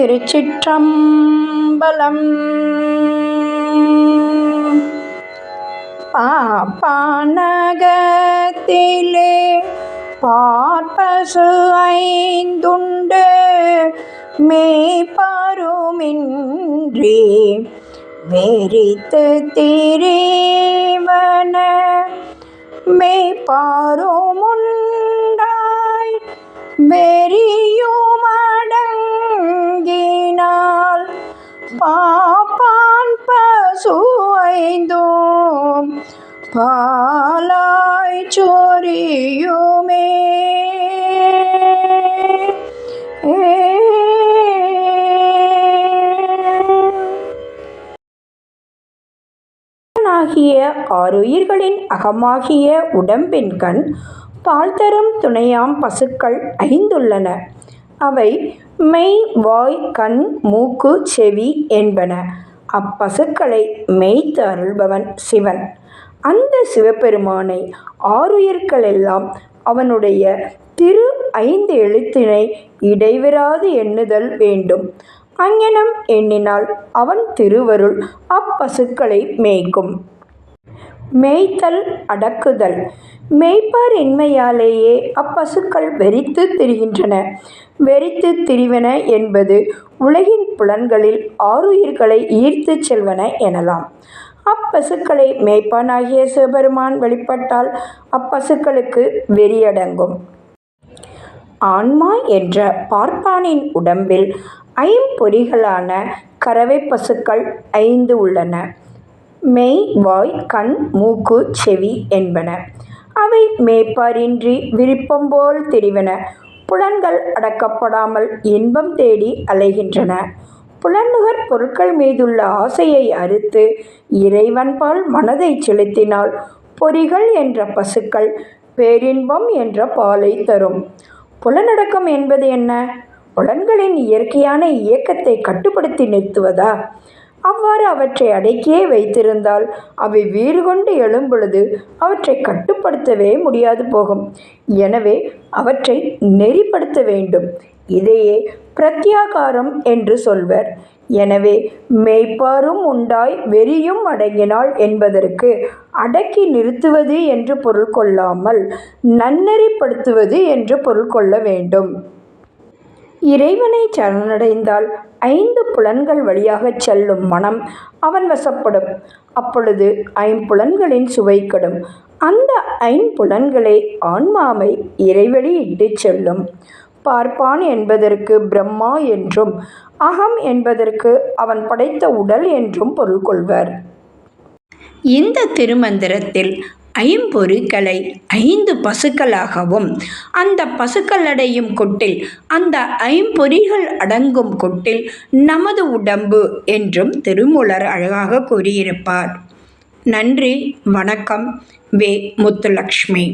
திருச்சிற்றம்பலம். பானகத்திலே பார்ப்பசு ஐந்துண்டு மேய்ப்பருமின்றி வெறித்து திரிவன மேய்ப்பருமுண்டாய் வெறியுமடங்கினால் பாப்பான் பசு ஐந்தும் பாலாய் சொரியுமே. ஆறுயிர்களின் அகமாகிய உடம்பின் கண் பால் தரும் துணையாம் பசுக்கள் ஐந்துள்ளன. அவை மெய், வாய், கண், மூக்கு, செவி என்பன. அப்பசுக்களை மேய்த்து அருள்பவன் சிவன். அந்த சிவபெருமானை ஆறுயிர்களெல்லாம் அவனுடைய திரு 5 எழுத்தினை இடைவிராது எண்ணுதல் வேண்டும். அங்ஙனம் எண்ணினால் அவன் திருவருள் அப்பசுக்களை மேய்க்கும். மேய்த்தல் அடக்குதல். மேய்ப்பார் இன்மையாலேயே அப்பசுக்கள் வெறித்து திரிகின்றன. வெறித்து திரிவன என்பது உலகின் புலன்களில் ஆறுயிர்களை ஈர்த்து செல்வன எனலாம். அப்பசுக்களை மேய்ப்பானாகிய சிவபெருமான் வெளிப்பட்டால் அப்பசுக்களுக்கு வெறியடங்கும். ஆன்மா என்ற பார்ப்பானின் உடம்பில் 5 பொறிகளான கறவை பசுக்கள் 5 உள்ளன. மெய், வாய், கண், மூக்கு, செவி என்பன. அவை மேய்ப்பாரின்றி விருப்பம் போல் திரிவன. புலன்கள் அடக்கப்படாமல் இன்பம் தேடி அலைகின்றன. புலன்நுகர் பொருட்கள் மீதுள்ள ஆசையை அறுத்து இறைவன்பால் மனதை செலுத்தினால் பொறிகள் என்ற பசுக்கள் பேரின்பம் என்ற பாலை தரும். புலனடக்கம் என்பது என்ன? புலன்களின் இயற்கையான இயக்கத்தை கட்டுப்படுத்தி நிறுத்துவதா? அவ்வாறு அவற்றை அடக்கியே வைத்திருந்தால் அவை வீறு கொண்டு எழும்பொழுது அவற்றை கட்டுப்படுத்தவே முடியாது போகும். எனவே அவற்றை நெறிப்படுத்த வேண்டும். இதையே பிரத்யாகாரம் என்று சொல்வர். எனவே மேய்ப்பாரும் உண்டாய் வெறியும் அடங்கினாள் என்பதற்கு அடக்கி நிறுத்துவது என்று பொருள் கொள்ளாமல் நன்னெறிப்படுத்துவது என்று பொருள் கொள்ள வேண்டும். இறைவனை சரணடைந்தால் 5 புலன்கள் வழியாக செல்லும் மனம் அவன் வசப்படும். அப்பொழுது 5 புலன்களின் சுவை கெடும். அந்த 5 புலன்களை ஆன்மாவை இறைவழி இட்டு செல்லும். பார்ப்பான் என்பதற்கு பிரம்மா என்றும் அகம் என்பதற்கு அவன் படைத்த உடல் என்றும் பொருள் கொள்வர். இந்த திருமந்திரத்தில் 5 பொறிகளை 5 பசுக்களாகவும் அந்த பசுக்கள் அடையும் கொட்டில் அந்த 5 பொறிகள் அடங்கும் கொட்டில் நமது உடம்பு என்றும் திருமூலர் அழகாக கூறியிருப்பார். நன்றி. வணக்கம். வே. முத்துலட்சுமி.